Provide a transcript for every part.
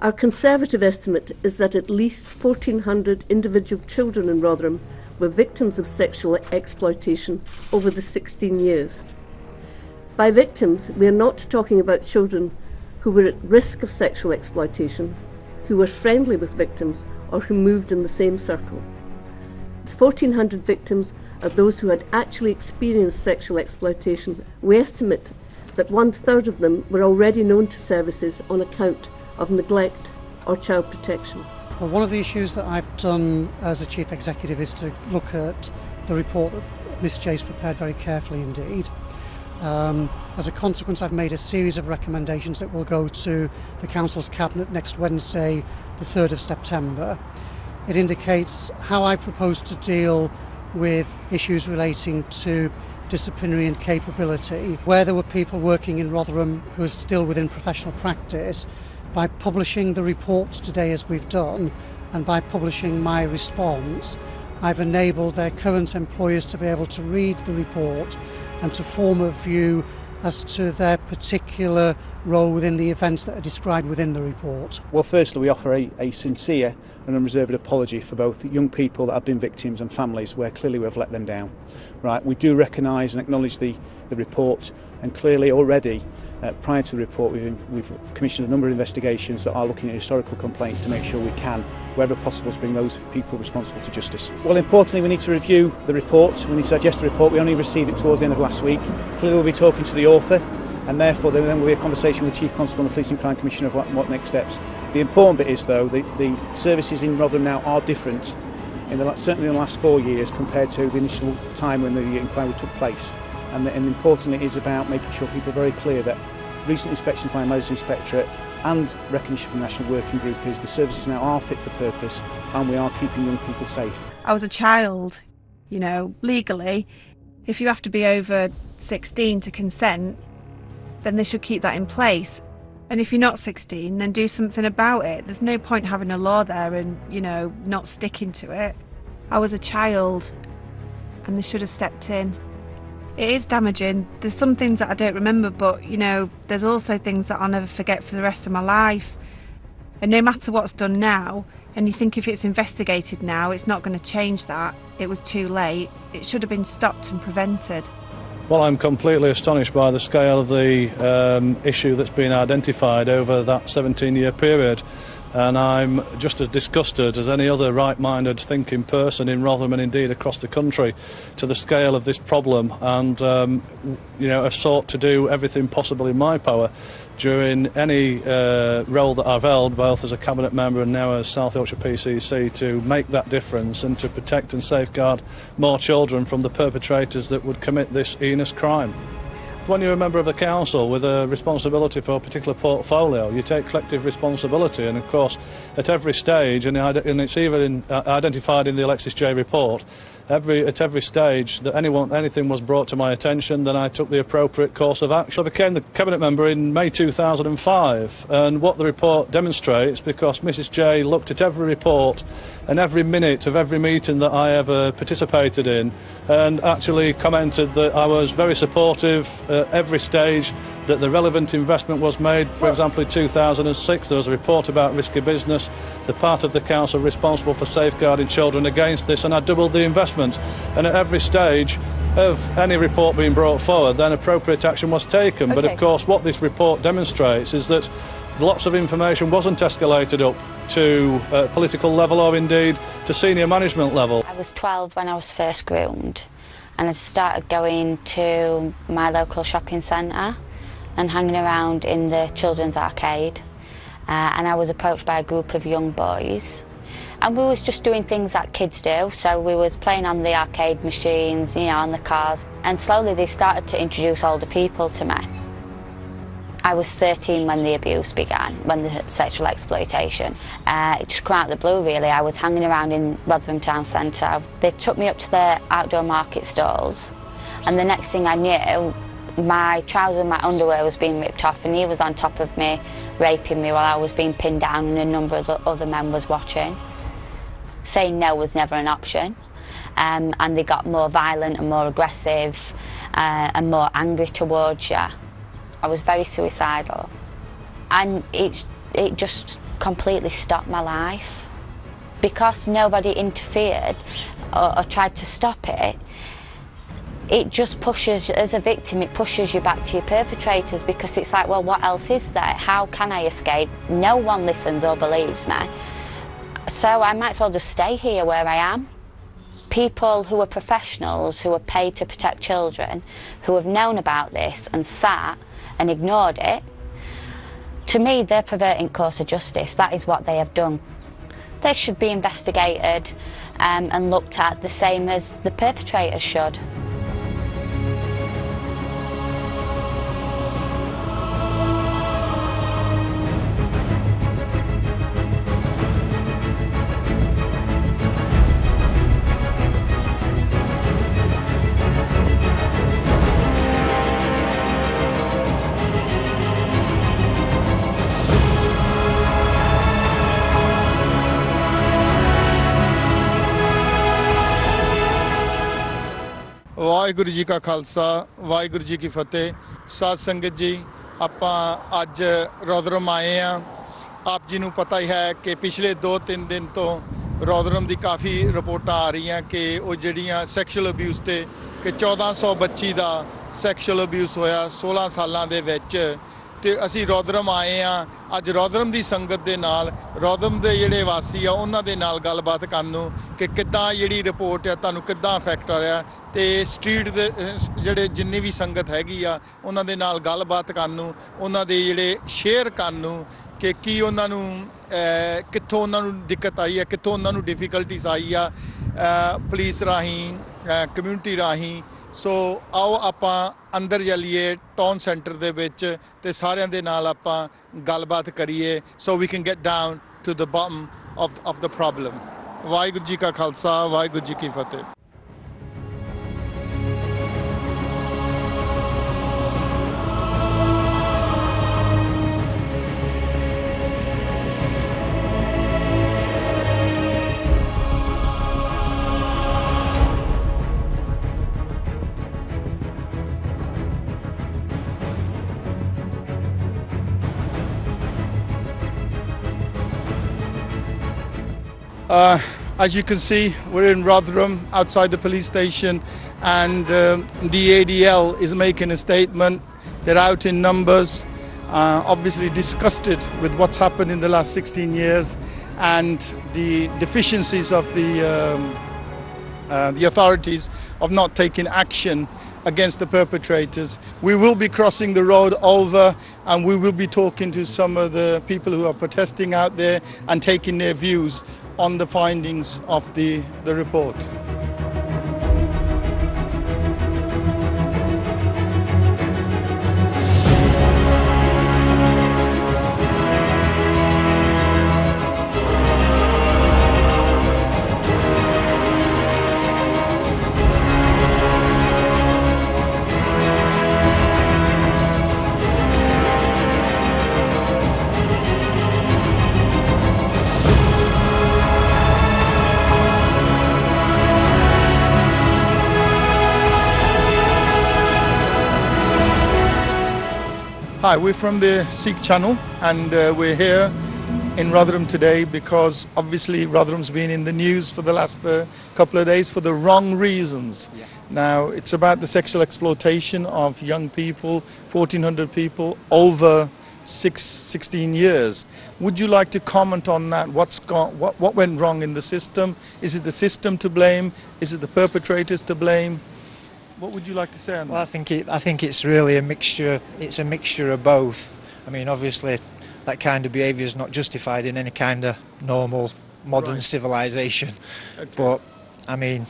Our conservative estimate is that at least 1,400 individual children in Rotherham were victims of sexual exploitation over the 16 years. By victims, we are not talking about children who were at risk of sexual exploitation, who were friendly with victims, or who moved in the same circle. The 1,400 victims are those who had actually experienced sexual exploitation. We estimate that 1/3 of them were already known to services on account of neglect or child protection. Well, one of the issues that I've done as a Chief Executive is to look at the report that Ms Jay's prepared very carefully indeed. As a consequence, I've made a series of recommendations that will go to the Council's Cabinet next Wednesday, the 3rd of September. It indicates how I propose to deal with issues relating to disciplinary and capability, where there were people working in Rotherham who are still within professional practice. By publishing the report today as we've done, and by publishing my response, I've enabled their current employers to be able to read the report and to form a view as to their particular role within the events that are described within the report. Well, firstly, we offer a sincere and unreserved apology for both young people that have been victims and families where clearly we've let them down. Right, we do recognise and acknowledge the report, and clearly already prior to the report we've commissioned a number of investigations that are looking at historical complaints to make sure we can, wherever possible, to bring those people responsible to justice. Well, importantly, we need to review the report, we need to digest the report. We only received it towards the end of last week. Clearly we'll be talking to the author, and therefore then will be a conversation with the Chief Constable and the Police and Crime Commissioner of what next steps. The important bit is, though, the services in Rotherham now are different, certainly in the last 4 years compared to the initial time when the inquiry took place. And importantly, it is about making sure people are very clear that recent inspections by a Magistrates Inspectorate and recognition from the National Working Group is the services now are fit for purpose, and we are keeping young people safe. I was a child, you know, legally. If you have to be over 16 to consent, then they should keep that in place. And if you're not 16, then do something about it. There's no point having a law there and, you know, not sticking to it. I was a child and they should have stepped in. It is damaging. There's some things that I don't remember, but, you know, there's also things that I'll never forget for the rest of my life. And no matter what's done now, and you think if it's investigated now, it's not going to change that. It was too late. It should have been stopped and prevented. Well, I'm completely astonished by the scale of the issue that's been identified over that 17-year period. And I'm just as disgusted as any other right-minded thinking person in Rotherham and indeed across the country to the scale of this problem, and you know, I've sought to do everything possible in my power during any role that I've held, both as a Cabinet member and now as South Yorkshire PCC, to make that difference and to protect and safeguard more children from the perpetrators that would commit this heinous crime. When you're a member of the council with a responsibility for a particular portfolio, you take collective responsibility, and of course at every stage, and it's even identified in the Alexis J report, at every stage that anything was brought to my attention, then I took the appropriate course of action. I became the Cabinet member in May 2005, and what the report demonstrates, because Mrs J looked at every report and every minute of every meeting that I ever participated in, and actually commented that I was very supportive at every stage, that the relevant investment was made. For example, in 2006 there was a report about risky business, the part of the council responsible for safeguarding children against this, and I doubled the investment. And at every stage of any report being brought forward, then appropriate action was taken. Okay. But of course what this report demonstrates is that lots of information wasn't escalated up to political level or indeed to senior management level. I was 12 when I was first groomed, and I started going to my local shopping centre and hanging around in the children's arcade, and I was approached by a group of young boys, and we was just doing things that kids do. So we was playing on the arcade machines, you know, on the cars, and slowly they started to introduce older people to me. I was 13 when the abuse began, when the sexual exploitation. It just came out of the blue, really. I was hanging around in Rotherham town centre. They took me up to the outdoor market stalls, and the next thing I knew, my trousers and my underwear was being ripped off, and he was on top of me, raping me while I was being pinned down, and a number of other men was watching. Saying no was never an option, and they got more violent and more aggressive and more angry towards you. I was very suicidal, and it just completely stopped my life. Because nobody interfered or tried to stop it, it just pushes, as a victim, it pushes you back to your perpetrators, because it's like, well, what else is there? How can I escape? No one listens or believes me. So I might as well just stay here where I am. People who are professionals, who are paid to protect children, who have known about this and sat and ignored it, to me, they're perverting course of justice. That is what they have done. They should be investigated and looked at the same as the perpetrators should. Waheguru ji ਕਾ ਖਾਲਸਾ ਵਾਹਿਗੁਰੂ ਜੀ ਕੀ ਫਤਿਹ। ਸਾਧ ਸੰਗਤ ਜੀ, ਆਪਾਂ ਅੱਜ ਰੋਦਰਮ ਆਏ ਆ। ਆਪ ਜੀ ਨੂੰ ਪਤਾ ਹੀ ਹੈ ਕਿ ਪਿਛਲੇ 2-3 ਦਿਨ ਤੋਂ ਰੋਦਰਮ ਦੀ ਕਾਫੀ ਰਿਪੋਰਟਾਂ ਆ ਰਹੀਆਂ ਕਿ ਉਹ ਜਿਹੜੀਆਂ ਸੈਕਸ਼ੂਅਲ ਅਬਿਊਜ਼ ਤੇ ਕਿ 1400 ਬੱਚੀ ਦਾ ਸੈਕਸ਼ੂਅਲ ਅਬਿਊਜ਼ ਹੋਇਆ 16 ਸਾਲਾਂ ਦੇ ਵਿੱਚ। ਤੇ ਅਸੀਂ ਰੋਦਰਮ ਆਏ ਆ ਅੱਜ ਰੋਦਰਮ ਦੀ ਸੰਗਤ ਦੇ ਨਾਲ, ਰੋਦਰਮ ਦੇ ਜਿਹੜੇ ਵਾਸੀ ਆ ਉਹਨਾਂ ਦੇ ਨਾਲ ਗੱਲਬਾਤ ਕਰਨ ਨੂੰ ਕਿ ਕਿੱਦਾਂ ਜਿਹੜੀ ਰਿਪੋਰਟ ਆ ਤੁਹਾਨੂੰ ਕਿੱਦਾਂ ਅਫੈਕਟ ਆ ਰਿਹਾ, ਤੇ ਸਟਰੀਟ ਦੇ ਜਿਹੜੇ ਜਿੰਨੀ ਵੀ ਸੰਗਤ ਹੈਗੀ ਆ ਉਹਨਾਂ ਦੇ ਨਾਲ ਗੱਲਬਾਤ ਕਰਨ ਨੂੰ, ਉਹਨਾਂ ਦੇ ਜਿਹੜੇ ਸ਼ੇਅਰ ਕਰਨ ਨੂੰ ਕਿ ਕੀ ਉਹਨਾਂ ਨੂੰ ਕਿੱਥੋਂ ਉਹਨਾਂ ਨੂੰ ਦਿੱਕਤ ਆਈ ਹੈ, ਕਿੱਥੋਂ ਉਹਨਾਂ ਨੂੰ ਡਿਫਿਕਲਟੀਜ਼ ਆਈ ਆ ਪੁਲਿਸ ਰਾਹੀਂ, ਕਮਿਊਨਿਟੀ ਰਾਹੀਂ। ਸੋ आओ ਆਪਾਂ ਅੰਦਰ ਚੱਲੀਏ ਟਾਊਨ ਸੈਂਟਰ ਦੇ ਵਿੱਚ ਤੇ ਸਾਰਿਆਂ ਦੇ ਨਾਲ ਆਪਾਂ ਗੱਲਬਾਤ ਕਰੀਏ, so we can get down to the bottom of the problem. Waheguru ji ਕਾ ਖਾਲਸਾ ਵਾਹਿਗੁਰੂ ਜੀ ਕੀ ਫਤਿਹ। As you can see, we're in Rotherham outside the police station, and the ADL is making a statement. They're out in numbers, obviously disgusted with what's happened in the last 16 years and the deficiencies of the authorities of not taking action against the perpetrators. We will be crossing the road over and we will be talking to some of the people who are protesting out there and taking their views on the findings of the report. Hi, we're from the Sikh Channel, and we're here in Rotherham today because obviously Rotherham's been in the news for the last couple of days for the wrong reasons. Yeah. Now, it's about the sexual exploitation of young people, 1,400 people over 16 years. Would you like to comment on that? What went wrong in the system? Is it the system to blame? Is it the perpetrators to blame? What would you like to say on that? Well, I think it's really a mixture. It's a mixture of both. I mean, obviously, that kind of behaviour is not justified in any kind of normal, modern civilization. Okay. But I mean,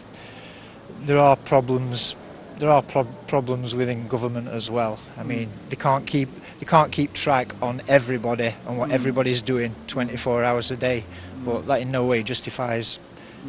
there are problems. There are problems within government as well. I mean, they can't keep track on everybody and what everybody's doing 24 hours a day. But that in no way justifies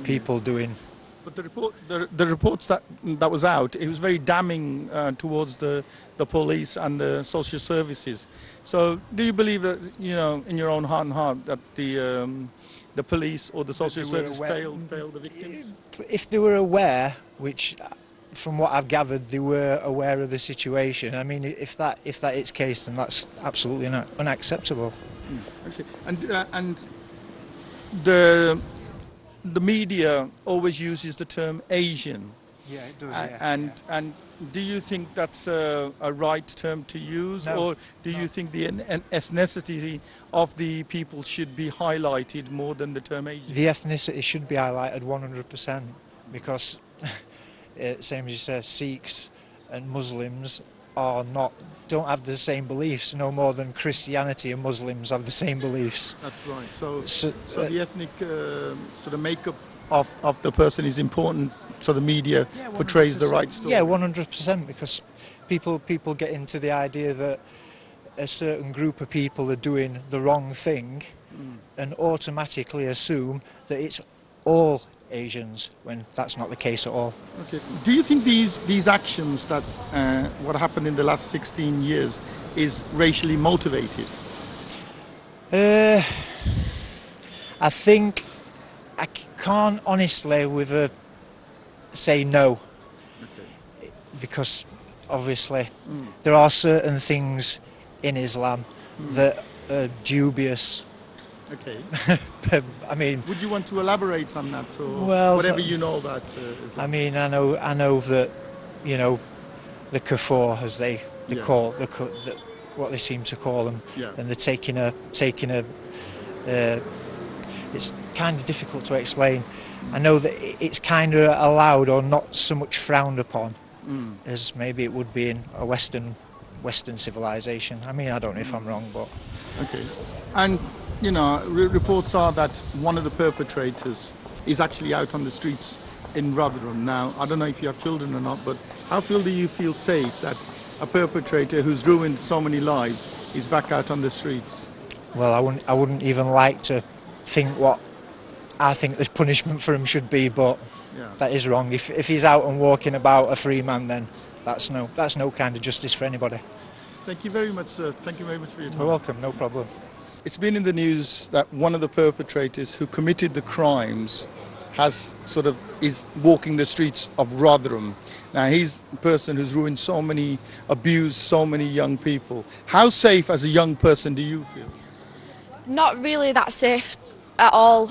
people doing. But the reports that was out, it was very damning towards the police and the social services. So, do you believe that, you know, in your own heart and heart, that the police or the social services failed the victims? If they were aware, which, from what I've gathered, they were aware of the situation. I mean, if that is case, then that's absolutely unacceptable. Okay. And the media always uses the term Asian. Yeah, it does. And do you think that's a right term to use, No. or do you think the ethnicity of the people should be highlighted more than the term Asian? The ethnicity should be highlighted 100%, because same as you say, Sikhs and Muslims don't have the same beliefs, no more than Christianity and Muslims have the same beliefs. That's right. So the ethnic sort of makeup of the person is important, so the media portrays the right story. Yeah, 100%, because people get into the idea that a certain group of people are doing the wrong thing and automatically assume that it's all Asians, when that's not the case at all. Okay. Do you think these actions that what happened in the last 16 years is racially motivated? I think I can't honestly say no, because obviously there are certain things in Islam that are dubious. Okay. I mean, would you want to elaborate on that, or well, whatever you know about Islam? I mean, I know that, you know, the kafir, as they call what they seem to call them, and they're taking a it's kind of difficult to explain. I know that it's kind of allowed or not so much frowned upon as maybe it would be in a Western civilization. I mean, I don't know if I'm wrong, but okay. And you know, reports are that one of the perpetrators is actually out on the streets in Rotherham now. I don't know if you have children or not, but how do you feel safe that a perpetrator who's ruined so many lives is back out on the streets? Well, I wouldn't even like to think what I think the punishment for him should be, but that is wrong. If he's out and walking about a free man, then that's no kind of justice for anybody. Thank you very much, sir. Thank you very much for your time. You're welcome, no problem. It's been in the news that one of the perpetrators who committed the crimes is walking the streets of Rotherham. Now, he's a person who's ruined abused so many young people. How safe as a young person do you feel? Not really that safe at all.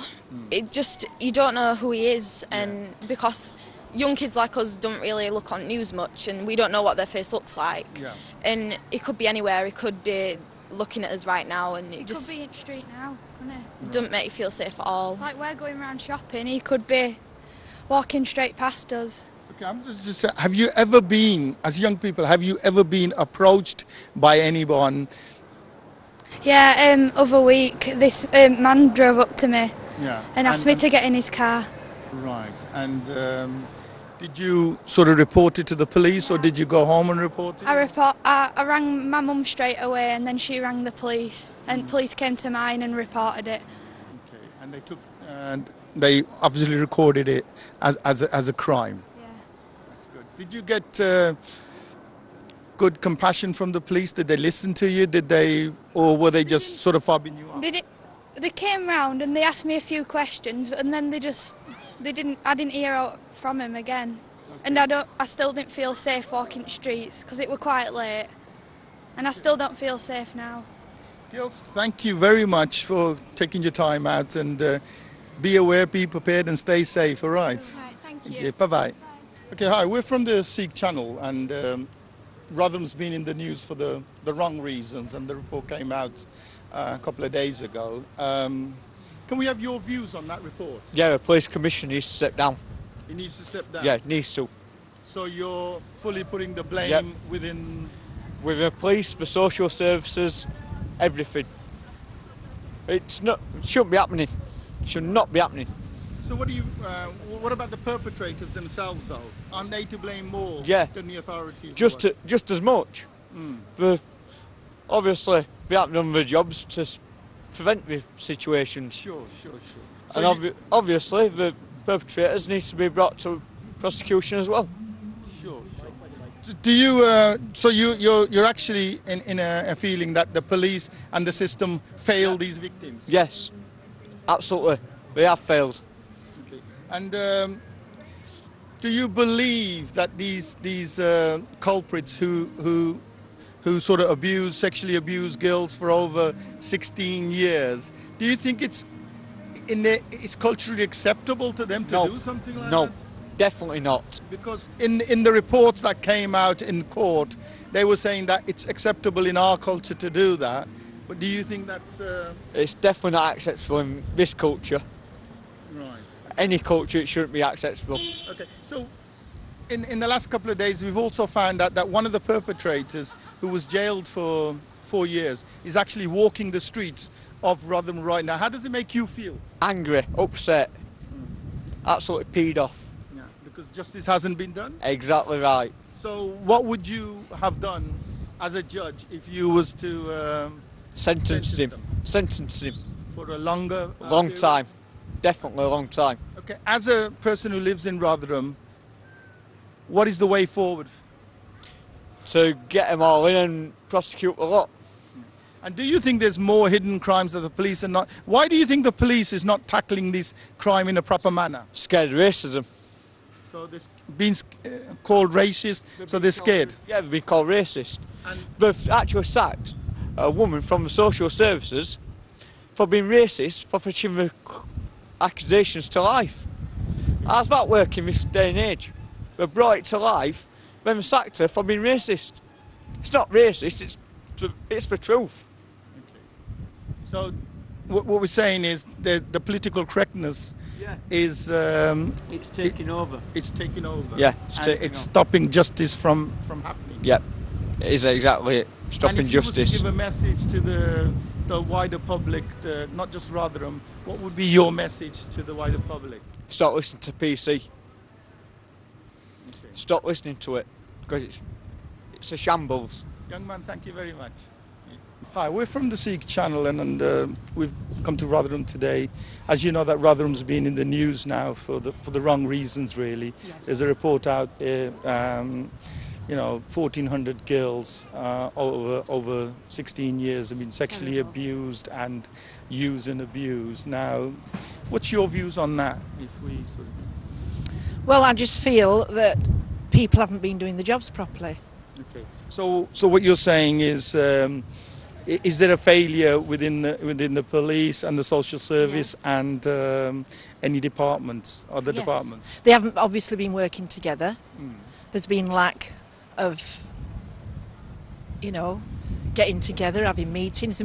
You don't know who he is, and because young kids like us don't really look on news much, and we don't know what their face looks like. And it could be anywhere. It could be looking at us right now, and it just could be in the street now, couldn't it? Doesn't make you feel safe at all. Like, we're going around shopping, he could be walking straight past us. Okay, I'm just have you ever been, as young people, have you ever been approached by anyone? Yeah, other week this man drove up to me and asked me to get in his car. Right, and did you sort of report it to the police, or did you go home and report it? I rang my mum straight away, and then she rang the police, and police came to mine and reported it. Okay, and they obviously recorded it as a crime. Yeah. That's good. Did you get good compassion from the police? Did they listen to you? Or were they just sort of fobbing you up? They came round and they asked me a few questions, and then I didn't hear out from him again. Okay. And I still didn't feel safe walking the streets because it were quite late, and I still don't feel safe now. Girls, thank you very much for taking your time out, and be aware, be prepared, and stay safe, all right? All right, thank you. Okay, bye-bye. Okay, hi, we're from the Sikh Channel, and Rotherham's been in the news for the wrong reasons, and the report came out a couple of days ago. Can we have your views on that report? Yeah, the police commissioner needs to step down. He needs to step down? Yeah, he needs to. So you're fully putting the blame within the police, the social services, everything. It shouldn't be happening. It should not be happening. So what about the perpetrators themselves, though? Aren't they to blame more than the authorities? Just as much. Obviously, they haven't done their jobs to prevent the situations. Sure. So and obviously, the perpetrators need to be brought to prosecution as well. Sure. Do you? So you're actually in a feeling that the police and the system failed these victims? Yes, absolutely. They have failed. Okay. And do you believe that these culprits who who sort of sexually abused girls for over 16 years. Do you think it's culturally acceptable to them to do something like that? No, definitely not. Because in the reports that came out in court, they were saying that it's acceptable in our culture to do that. But do you think that's... It's definitely not acceptable in this culture. Right. Any culture, it shouldn't be acceptable. Okay, so in the last couple of days, we've also found out that one of the perpetrators, who was jailed for 4 years, is actually walking the streets of Rotherham right now. How does it make you feel? Angry, upset, absolutely peed off. Yeah, because justice hasn't been done? Exactly right. So what would you have done as a judge if you was to... Sentence him. For a longer... long time. Definitely a long time. Okay, as a person who lives in Rotherham, what is the way forward? To get them all in and prosecute a lot. And do you think there's more hidden crimes that the police are not... Why do you think the police is not tackling this crime in a proper manner? Scared of racism. So they're being called racist, so they're scared? Yeah, they've been called racist. And they've actually sacked a woman from the social services for being racist, for pushing the accusations to life. How's that work in this day and age? They've brought it to life, then they sacked her for being racist. It's not racist, it's the truth. Okay. So what we're saying is the political correctness is... it's taking over. It's taking over. Yeah, it's stopping justice from happening. Yeah, it is exactly it. Stopping justice. And if you were to give a message to the wider public, not just Rotherham, what would be your message to the wider public? Stop listening to PC. Okay. Stop listening to it, because it's a shambles. Young man, thank you very much. Hi, we're from the Sikh Channel, and we've come to Rotherham today. As you know, that Rotherham's been in the news now for the wrong reasons, really. Yes. There's a report out there, 1,400 girls over 16 years have been sexually abused and used and abused. Now, what's your views on that? Well, I just feel that people haven't been doing the jobs properly. Okay. So what you're saying is there a failure within the police and the social service and any departments, other departments? They haven't obviously been working together. There's been lack of, getting together, having meetings.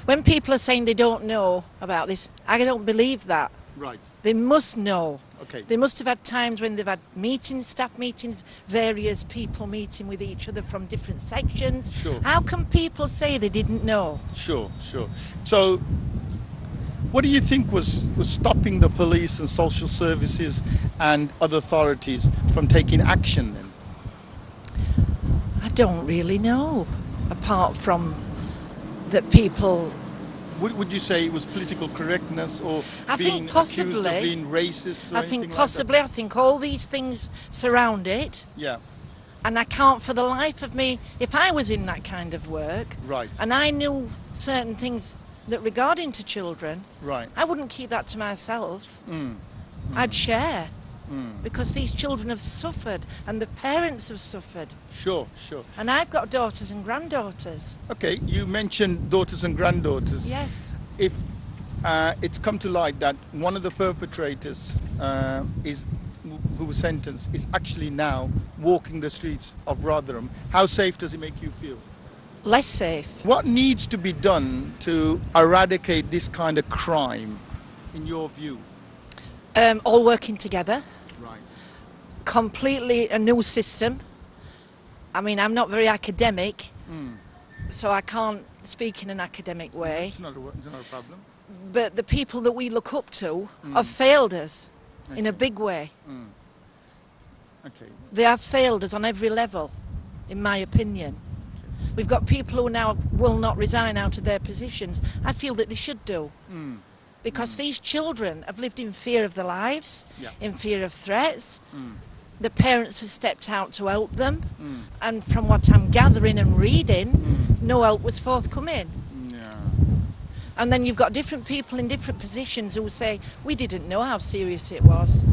When people are saying they don't know about this, I don't believe that. Right. They must know. Okay. They must have had times when they've had meetings, staff meetings, various people meeting with each other from different sections. Sure. How can people say they didn't know? Sure. So, what do you think was stopping the police and social services and other authorities from taking action then? I don't really know, apart from that people... Would you say it was political correctness or being accused of being racist or I think anything possibly. like that? I think all these things surround it. Yeah. And I can't for the life of me, if I was in that kind of work, right, and I knew certain things that regarding to children, right, I wouldn't keep that to myself. I'd share. Because these children have suffered and the parents have suffered. Sure. And I've got daughters and granddaughters. Okay, you mentioned daughters and granddaughters. Yes. If it's come to light that one of the perpetrators who was sentenced is actually now walking the streets of Rotherham, how safe does it make you feel? Less safe. What needs to be done to eradicate this kind of crime, in your view? All working together. Right. Completely a new system. I mean, I'm not very academic, so I can't speak in an academic way. It's not a problem. But the people that we look up to have failed us in a big way. Okay. They have failed us on every level, in my opinion. Okay. We've got people who now will not resign out of their positions. I feel that they should do. Because these children have lived in fear of their lives, in fear of threats. The parents have stepped out to help them, and from what I'm gathering and reading, no help was forthcoming. And then you've got different people in different positions who will say, we didn't know how serious it was.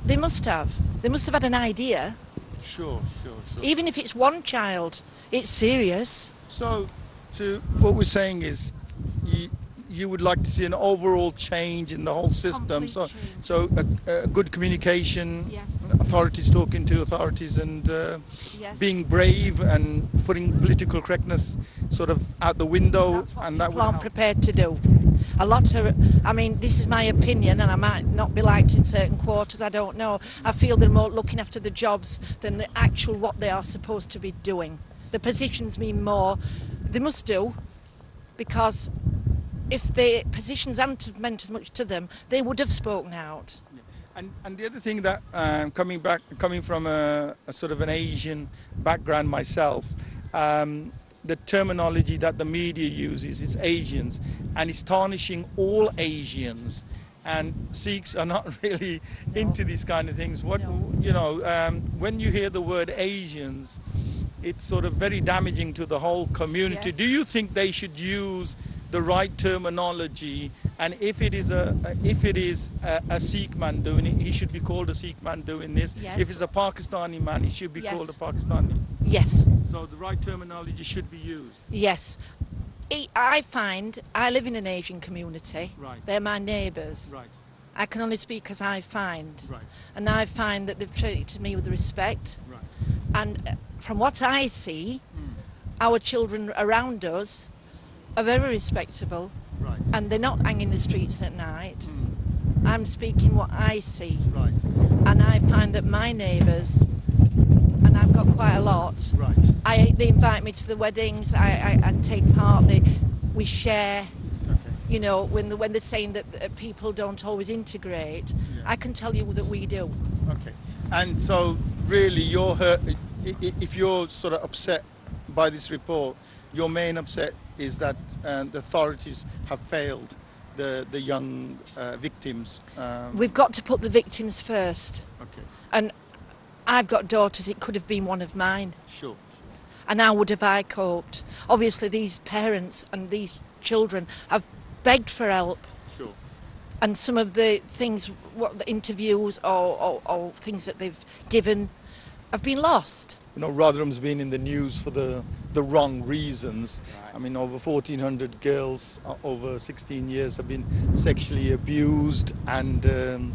They must have. They must have had an idea. Sure. Even if it's one child, it's serious. So, what we're saying is, you would like to see an overall change in the whole system. So a good communication, Yes. authorities talking to authorities, and Yes. being brave and putting political correctness sort of out the window. That's what And that people would aren't help. prepared to do. A lot of, I mean, this is my opinion, and I might not be liked in certain quarters, I don't know. I feel they're more looking after the jobs than the actual what they are supposed to be doing. The positions mean more. They must do, because if the positions hadn't meant as much to them, they would have spoken out. And the other thing that, coming from a sort of an Asian background myself, the terminology that the media uses is Asians, and it's tarnishing all Asians. And Sikhs are not really into these kind of things. When you hear the word Asians, it's sort of very damaging to the whole community. Yes. Do you think they should use the right terminology, and if it is a Sikh man doing it, he should be called a Sikh man doing this? Yes. If it's a Pakistani man, he should be Yes. called a Pakistani. Yes. So the right terminology should be used. Yes. I find, I live in an Asian community. Right. They're my neighbours. Right. I can only speak as I find. Right. And I find that they've treated me with respect. Right. And from what I see, our children around us are very respectable. Right. And they're not hanging the streets at night. I'm speaking what I see. Right. And I find that my neighbours, and I've got quite a lot, Right. they invite me to the weddings, I take part, we share. Okay. You know, when they're saying that people don't always integrate, I can tell you that we do. Okay. And so really you're hurt, if you're sort of upset by this report, your main upset is that the authorities have failed the young victims. We've got to put the victims first. Okay. And I've got daughters, it could have been one of mine. Sure. And how would have I coped? Obviously these parents and these children have begged for help. Sure. And some of the things, the interviews or things that they've given have been lost. You know, Rotherham's been in the news for the wrong reasons. Right. I mean, over 1,400 girls over 16 years have been sexually abused and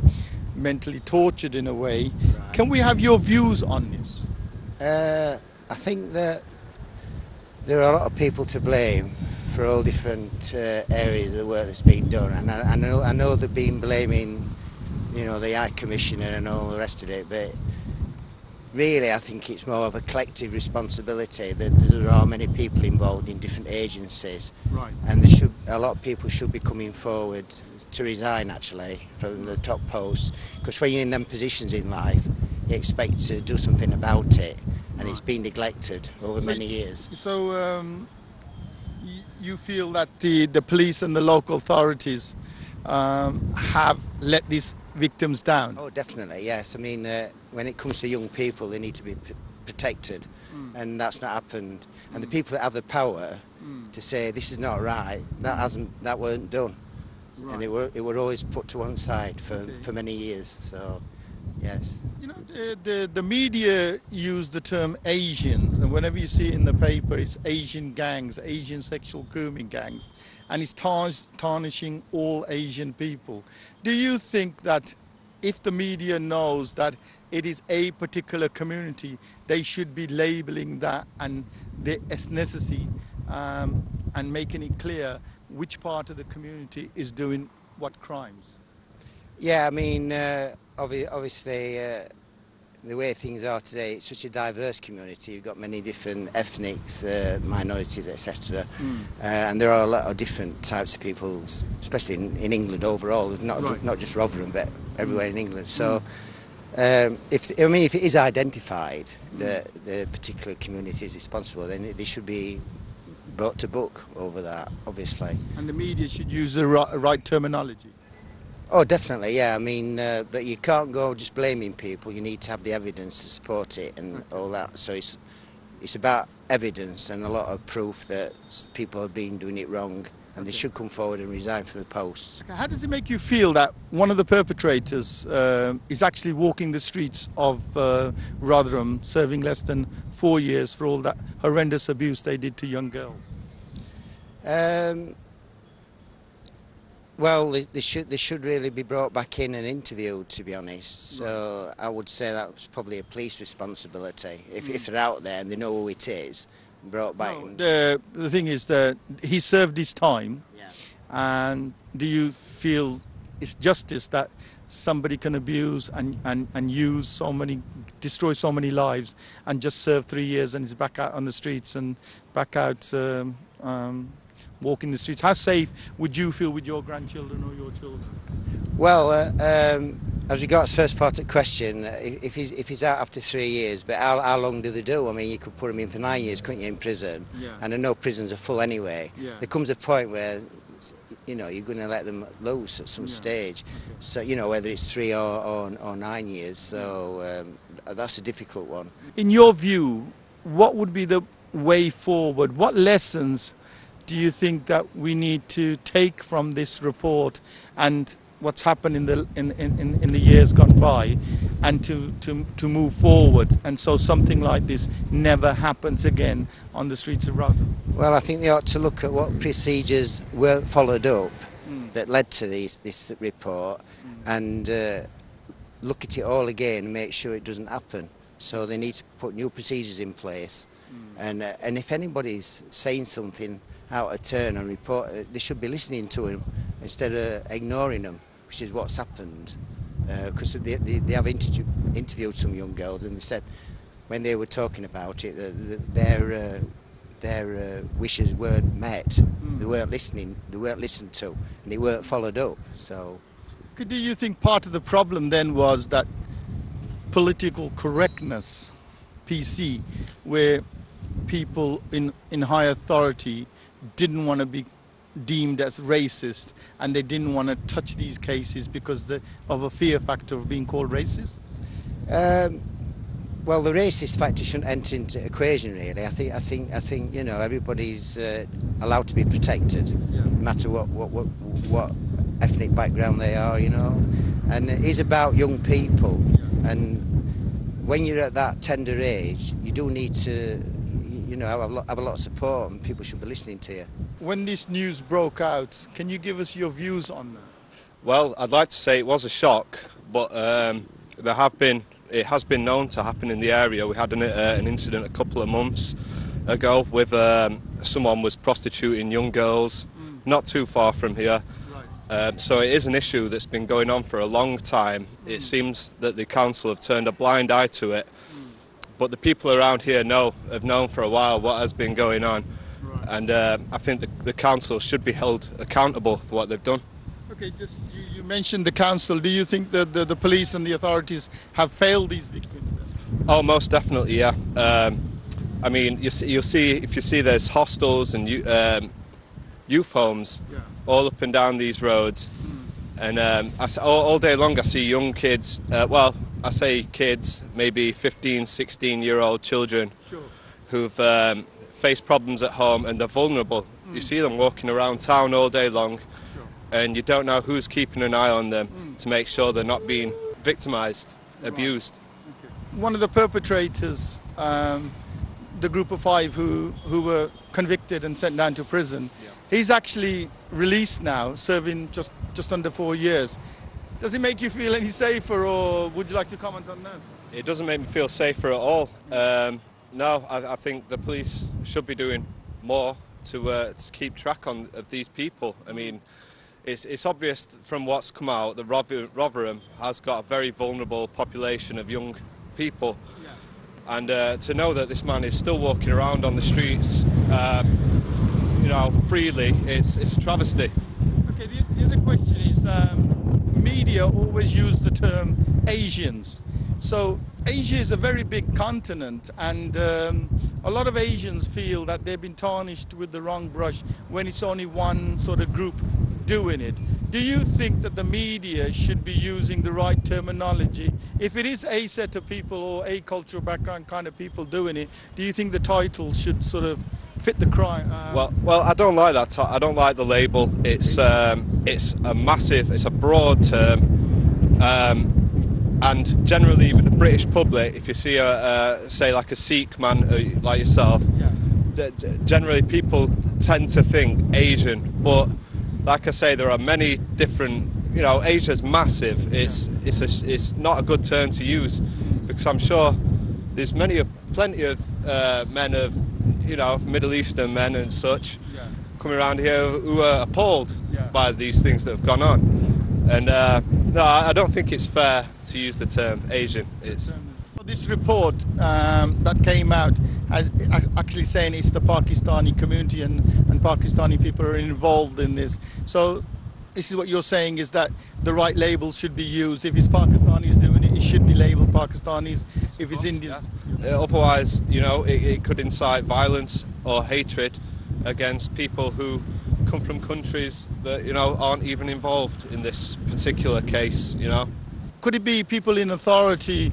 mentally tortured in a way. Right. Can we have your views on this? I think that there are a lot of people to blame for all different areas of the work that's been done, and I know they've been blaming, you know, the High Commissioner and all the rest of it, but really I think it's more of a collective responsibility that there are many people involved in different agencies. Right. And a lot of people should be coming forward to resign actually from the top posts, because when you're in them positions in life you expect to do something about it, and it's been neglected over many years. So you feel that the police and the local authorities have let these victims down? Oh, definitely, yes. I mean, when it comes to young people, they need to be protected, and that's not happened. And the people that have the power to say this is not right, that weren't done, and it were always put to one side for many years. So, yes. You know, the media use the term Asians, and whenever you see it in the paper, it's Asian gangs, Asian sexual grooming gangs, and it's tarnishing all Asian people. Do you think that if the media knows that it is a particular community, they should be labeling that and the ethnicity and making it clear which part of the community is doing what crimes? Yeah, I mean, obviously, the way things are today, it's such a diverse community. You've got many different ethnics, minorities, etc. And there are a lot of different types of people, especially in England overall, not just Rotherham, but everywhere in England. So, if it is identified that the particular community is responsible, then they should be brought to book over that, obviously. And the media should use the right terminology. Oh, definitely, yeah. I mean, but you can't go just blaming people. You need to have the evidence to support it and all that. So it's about evidence and a lot of proof that people have been doing it wrong and they should come forward and resign from the posts. Okay, how does it make you feel that one of the perpetrators is actually walking the streets of Rotherham, serving less than 4 years for all that horrendous abuse they did to young girls? Well, they should really be brought back in and interviewed, to be honest. So I would say that was probably a police responsibility. If they're out there and they know who it is, brought back. No, the thing is that he served his time, and do you feel it's justice that somebody can abuse and use so many, destroy so many lives, and just serve 3 years and is back out on the streets and back out walking the streets? How safe would you feel with your grandchildren or your children? Well, as regards the first part of the question, if he's out after 3 years, but how long do they do? I mean, you could put him in for 9 years, couldn't you, in prison? Yeah. And I know prisons are full anyway. Yeah. There comes a point where, you know, you're going to let them loose at some stage. Okay. So, you know, whether it's 3 or 9 years, so that's a difficult one. In your view, what would be the way forward? What lessons do you think that we need to take from this report and what's happened in the years gone by, and to move forward, and so something like this never happens again on the streets of Rotherham? Well, I think they ought to look at what procedures weren't followed up that led to this report, and look at it all again and make sure it doesn't happen. So they need to put new procedures in place, and if anybody's saying something out of turn and report, they should be listening to him instead of ignoring them, which is what's happened. Because they have interviewed some young girls, and they said when they were talking about it, their wishes weren't met. They weren't listening. They weren't listened to, and they weren't followed up. So, do you think part of the problem then was that political correctness, PC, where people in high authority didn't want to be deemed as racist, and they didn't want to touch these cases because of a fear factor of being called racist? Well, the racist factor shouldn't enter into the equation, really. I think you know, everybody's allowed to be protected, no matter what ethnic background they are, you know. And it is about young people, and when you're at that tender age, you do need to, you know, have a lot of support, and people should be listening to you. When this news broke out, can you give us your views on that? Well, I'd like to say it was a shock, but it has been known to happen in the area. We had an incident a couple of months ago with someone was prostituting young girls, not too far from here. Right. So it is an issue that's been going on for a long time. It seems that the council have turned a blind eye to it. But the people around here have known for a while what has been going on, and I think the council should be held accountable for what they've done. Okay, just you mentioned the council. Do you think that the police and the authorities have failed these victims? Oh, most definitely, yeah. I mean, you'll see, if you see there's hostels and youth homes all up and down these roads, and all day long I see young kids. Well, I say kids, maybe 15, 16-year-old children who've faced problems at home, and they're vulnerable. You see them walking around town all day long, and you don't know who's keeping an eye on them to make sure they're not being victimised, abused. Okay. One of the perpetrators, the group of 5 who were convicted and sent down to prison, he's actually released now, serving just under 4 years. Does it make you feel any safer, or would you like to comment on that? It doesn't make me feel safer at all. No, I think the police should be doing more to keep track of these people. I mean, it's obvious from what's come out that Rotherham has got a very vulnerable population of young people. Yeah. And to know that this man is still walking around on the streets, you know, freely, it's a travesty. Okay, the other question is, media always use the term Asians. So Asia is a very big continent, and a lot of Asians feel that they've been tarnished with the wrong brush when it's only one sort of group doing it. Do you think that the media should be using the right terminology? If it is a set of people or a cultural background kind of people doing it, do you think the title should sort of fit the crime. Well, I don't like that. I don't like the label. It's a massive, it's a broad term, and generally with the British public, if you see say like a Sikh man like yourself, generally people tend to think Asian. But like I say, there are many different. You know, Asia's massive. It's not a good term to use, because I'm sure there's plenty of men of, you know, Middle Eastern men and such coming around here who are appalled by these things that have gone on. And no, I don't think it's fair to use the term Asian. This report that came out as actually saying it's the Pakistani community and Pakistani people are involved in this. So this is what you're saying, is that the right label should be used. If it's Pakistanis doing it, it should be labelled Pakistanis. If it's Indians. Otherwise, you know, it could incite violence or hatred against people who come from countries that, you know, aren't even involved in this particular case, you know. Could it be people in authority,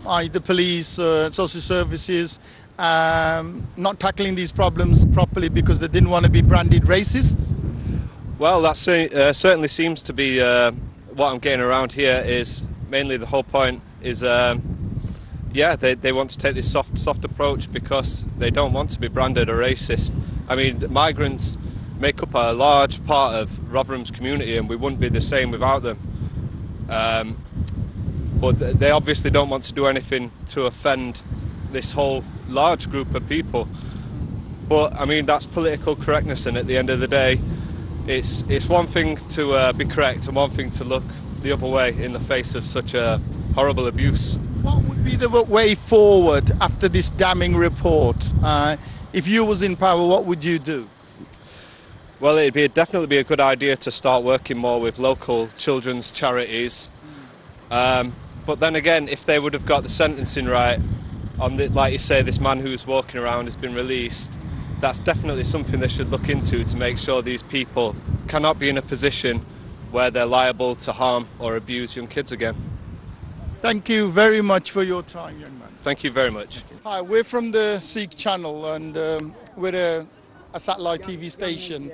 the police, social services, not tackling these problems properly because they didn't want to be branded racists? Well, that certainly seems to be what I'm getting around here. Is mainly the whole point is, yeah, they want to take this soft approach because they don't want to be branded a racist. I mean, migrants make up a large part of Rotherham's community, and we wouldn't be the same without them. But they obviously don't want to do anything to offend this whole large group of people. But I mean, that's political correctness, and at the end of the day, it's one thing to be correct and one thing to look the other way in the face of such a horrible abuse. What would be the way forward after this damning report? If you was in power, what would you do? Well, it'd definitely be a good idea to start working more with local children's charities. But then again, if they would have got the sentencing right, on like you say, this man who's walking around has been released, that's definitely something they should look into to make sure these people cannot be in a position where they're liable to harm or abuse young kids again. Thank you very much for your time, young man. Thank you very much. Hi, we're from the Sikh Channel, and we're a satellite TV station,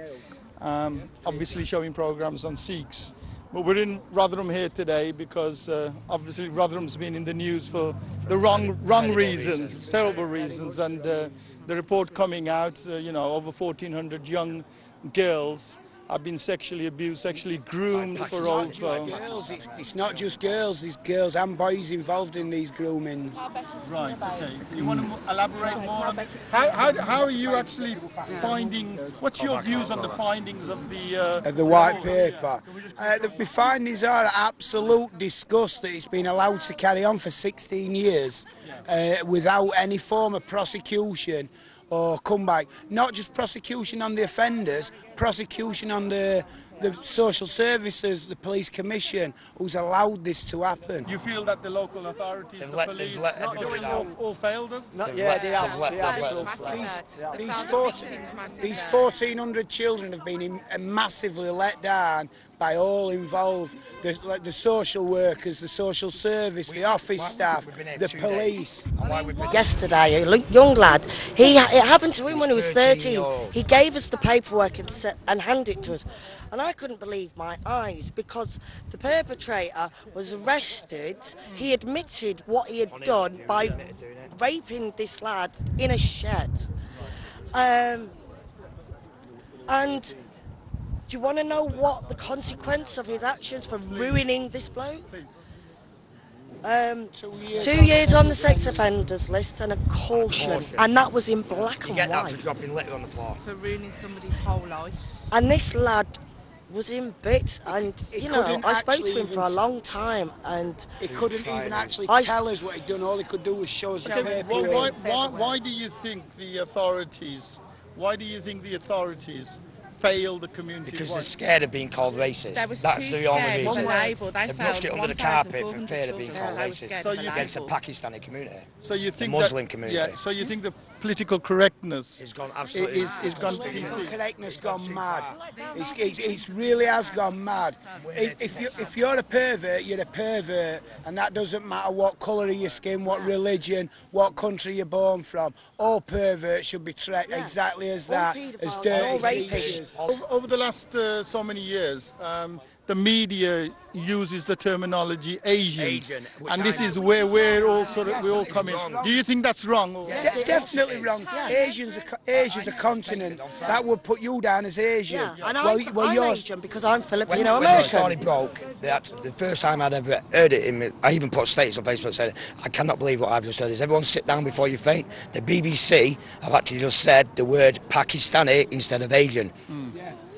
obviously showing programs on Sikhs. But we're in Rotherham here today because obviously Rotherham's been in the news for the wrong reasons, terrible reasons, and the report coming out, you know, over 1,400 young girls have been sexually abused, sexually groomed for old girls. It's not just girls, there's girls and boys involved in these groomings. Right, okay. You want to elaborate more on that? How are you actually finding, what's your views on the findings of the white paper? The findings are absolute disgust that it's been allowed to carry on for 16 years without any form of prosecution or comeback. Not just prosecution on the offenders, prosecution on the social services, the police commission, who's allowed this to happen. You feel that the local authorities, the police, all failed us? These 1,400 children have been massively let down by all involved, the social workers, the social service, the office staff, the police. Yesterday, a young lad, it happened to him when he was 13. He gave us the paperwork and handed it to us. And I couldn't believe my eyes because the perpetrator was arrested. He admitted what he had done by raping this lad in a shed. And do you want to know what the consequence of his actions for ruining this bloke? 2 years on the sex offenders list and a caution, and that was in black and white. For dropping litter on the floor. For ruining somebody's whole life. And this lad was in bits, and you know, I spoke to him for a long time, and he couldn't even actually tell us what he'd done. All he could do was show us the paper. Why do you think the authorities? Why do you think the authorities fail the community? Because they're scared of being called racist. That's the only reason. They brushed it under the carpet for fear of being called racist against the Pakistani community, so you think the Muslim community. Yeah. So you think the political correctness it's gone absolutely. is gone to Political pieces. correctness gone mad. It really has gone mad. If you're a pervert, you're a pervert, and that doesn't matter what colour of your skin, what religion, what country you're born from. All perverts should be treated exactly as that, as dirty creatures. Over the last so many years, the media uses the terminology Asians, and this is where we're all coming. Do you think that's wrong? Definitely wrong. Asia's a continent. That would put you down as Asian. Yeah, and I'm Asian because I'm Filipino When American. the story broke, the first time I'd ever heard it, I even put status on Facebook saying, I cannot believe what I've just heard. Is everyone sit down before you faint? The BBC have actually just said the word Pakistani instead of Asian.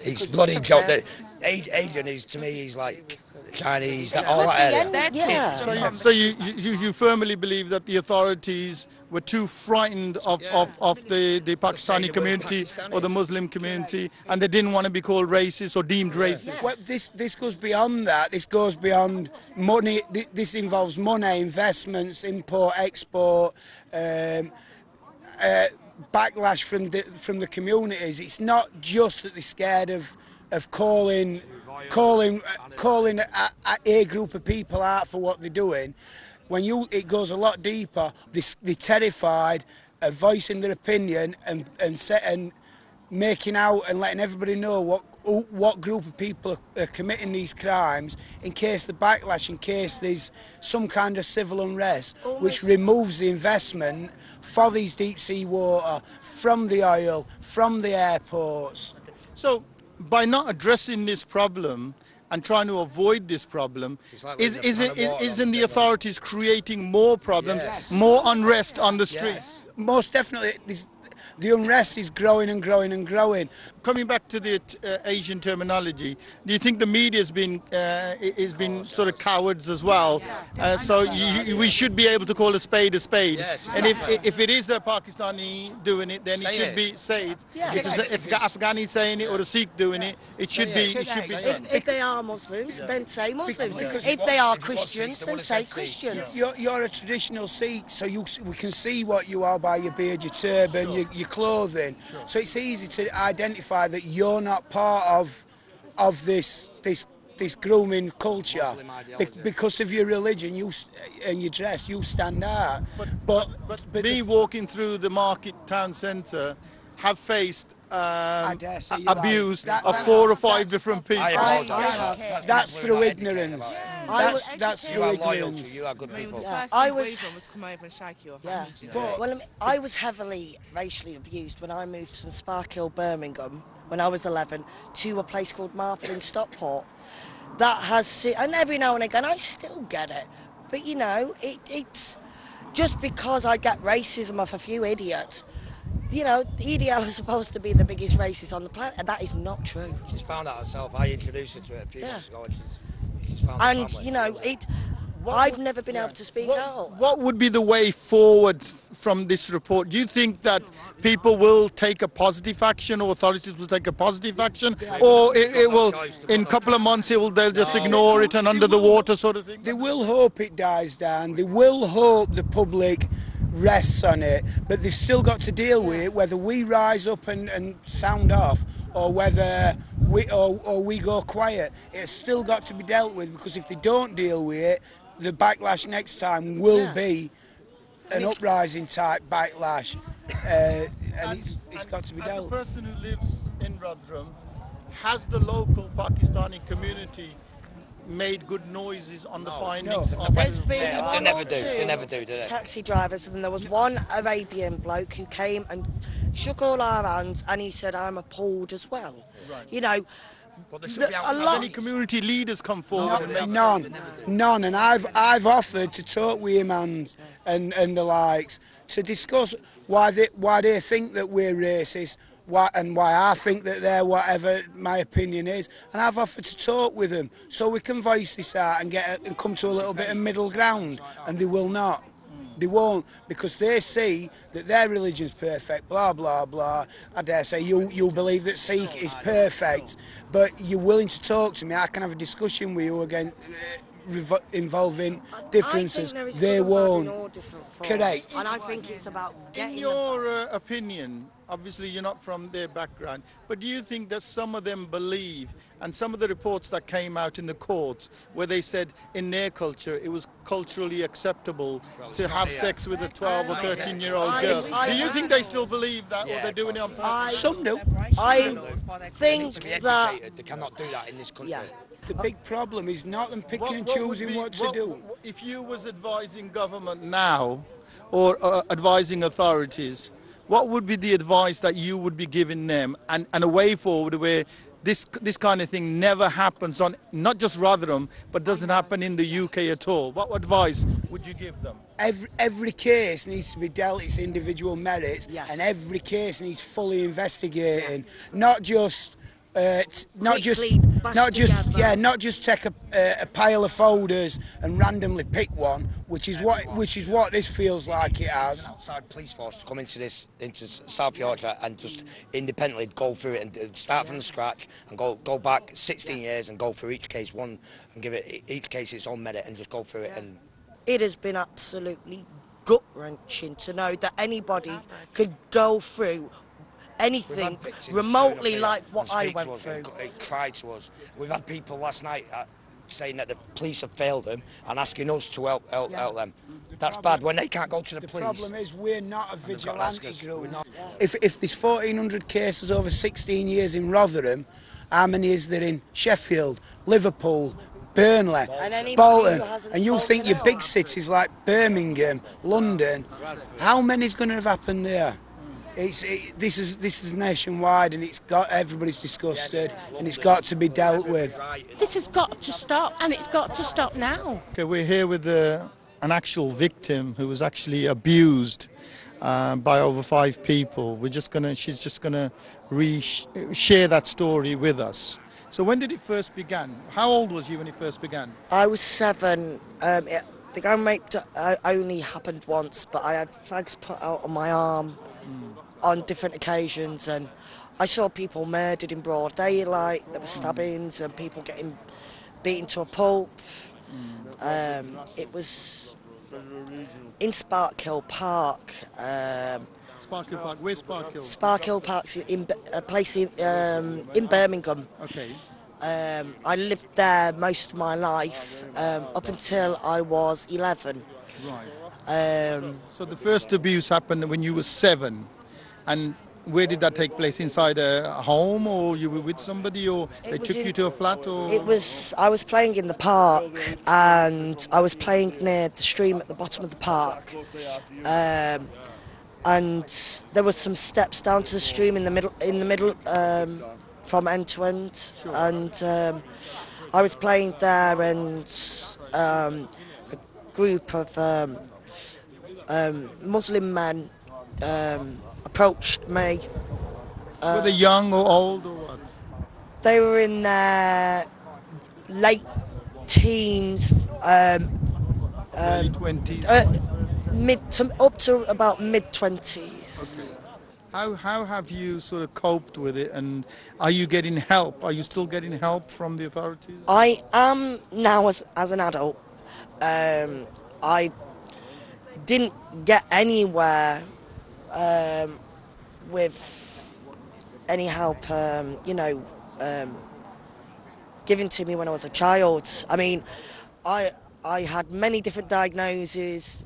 It's bloody joke. Asian is, to me, he's like Chinese, all that area. So you firmly believe that the authorities were too frightened of the Pakistani community or the Muslim community, and they didn't want to be called racist or deemed racist? Well, this goes beyond that. This goes beyond money. This involves money, investments, import, export, backlash from the communities. It's not just that they're scared of calling a group of people out for what they're doing. It goes a lot deeper. They're terrified of voicing their opinion and making out and letting everybody know what group of people are committing these crimes, in case the backlash, in case there's some kind of civil unrest, which removes the investment for these deep sea water, from the oil, from the airports. So, by not addressing this problem and trying to avoid this problem, isn't the authorities creating more problems, more unrest on the streets? Most definitely. The unrest is growing and growing and growing. Coming back to the Asian terminology, do you think the media has been sort of cowards as well? So we should be able to call a spade a spade. Yes. And if it is a Pakistani doing it, then it should be said. If Afghani saying it or a Sikh doing it, it should be. If they are Muslims, then say Muslims. If they are Christians, then say Christians. You're a traditional Sikh, so we can see what you are by your beard, your turban, your clothing. So it's easy to identify that you're not part of this grooming culture because of your religion and your dress. You stand out. But me walking through the market town centre have faced abuse of 4 or 5 different people. That's through ignorance. That's through ignorance. You are good people. I was come over and shake your hand. Well, I was heavily racially abused when I moved from Sparkhill, Birmingham, when I was 11, to a place called Marple in Stockport. That has, and every now and again I still get it, but you know, it's just because I get racism off a few idiots. You know, the EDL is supposed to be the biggest racist on the planet, and that is not true. She's found out herself. I introduced her to it a few months ago, and she's found and out. You know, I've never been able to speak out. What would be the way forward from this report? Do you think that people will take a positive action, or authorities will take a positive action, or it will, in a couple of months, they'll just ignore it and under the water sort of thing? They will hope it dies down. They will hope the public rests on it, but they've still got to deal with it, whether we rise up and sound off, or whether we go quiet. It's still got to be dealt with, because if they don't deal with it, the backlash next time will be an uprising type backlash, and it's got to be dealt with. As a person who lives in Rotherham, has the local Pakistani community made good noises on the findings? There's been They never do, do they? taxi drivers, and there was one Arabian bloke who came and shook all our hands, and he said, "I'm appalled as well." Right. You know, Have any community leaders come forward? None. And I've offered to talk with him and the likes to discuss why they think that we're racist, why I think that they're whatever my opinion is, and I've offered to talk with them so we can voice this out and come to a little bit of middle ground, and they will not. They won't, because they see that their religion's perfect, blah, blah, blah. I dare say you believe that Sikh is perfect, but you're willing to talk to me, I can have a discussion with you again, involving differences, I think there is they good and bad in won't. all different forms. Correct. And I think it's about getting In your opinion, obviously you're not from their background, but do you think that some of them believe, and some of the reports that came out in the courts where they said in their culture it was culturally acceptable to have sex with a 12 or 13-year-old girl, do you think they still believe that, or they're doing it on purpose? Some do. I think that They cannot do that in this country. The big problem is not them picking and choosing what to do. If you was advising government now, or advising authorities, what would be the advice that you would be giving them, and a way forward where this kind of thing never happens on not just Rotherham, but doesn't happen in the UK at all? What advice would you give them? Every case needs to be dealt its individual merits, and every case needs fully investigating, not just not just take a pile of folders and randomly pick one, which is what this feels like it has. Outside police force to come into South Yorkshire and just independently go through it and start from the scratch and go back 16 years and go through each case one and give it each case its own merit and just go through it. And it has been absolutely gut-wrenching to know that anybody could go through anything remotely like what I went through. It cried to us. We've had people last night saying that the police have failed them and asking us to help them. That's bad when they can't go to the police. The problem is we're not a vigilante group. If there's 1,400 cases over 16 years in Rotherham, how many is there in Sheffield, Liverpool, Burnley, Bolton, and you think your big cities like Birmingham, London, how many's going to have happened there? This is nationwide, and everybody's disgusted, and it's got to be dealt with. This has got to stop, and it's got to stop now. Okay, we're here with an actual victim who was actually abused by over 5 people. She's just gonna share that story with us. So when did it first begin? How old was you when it first began? I was 7. The gang rape only happened once, but I had fags put out on my arm on different occasions, and I saw people murdered in broad daylight. There were stabbings and people getting beaten to a pulp. It was in Sparkhill Park. Sparkhill Park, where's Sparkhill? Sparkhill Park's in a place in Birmingham. Okay. I lived there most of my life, up until I was 11. Right. So the first abuse happened when you were 7, and where did that take place? Inside a home, or you were with somebody, or they took you to a flat? Or I was playing in the park, and I was playing near the stream at the bottom of the park, and there were some steps down to the stream in the middle. From end to end, and I was playing there, and a group of Muslim men approached me. Were they young or old or what? They were in their late teens, early 20s, up to about mid-20s. Okay. How have you sort of coped with it, and are you getting help? Are you still getting help from the authorities? I am now as an adult. I didn't get anywhere with any help, given to me when I was a child. I mean, I had many different diagnoses,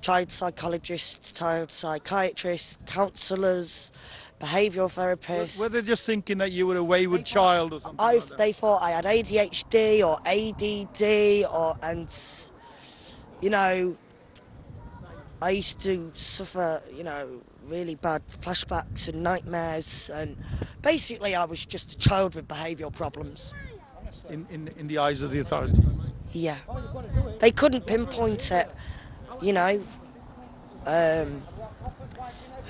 child psychologists, child psychiatrists, counsellors, behavioural therapists. Were they just thinking that you were a wayward child or something like that? They thought I had ADHD or ADD, I used to suffer, really bad flashbacks and nightmares, and basically I was just a child with behavioural problems. In the eyes of the authorities? Yeah. They couldn't pinpoint it.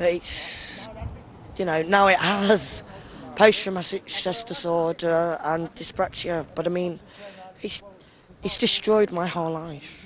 It's, now it has post-traumatic stress disorder and dyspraxia, but I mean, it's destroyed my whole life.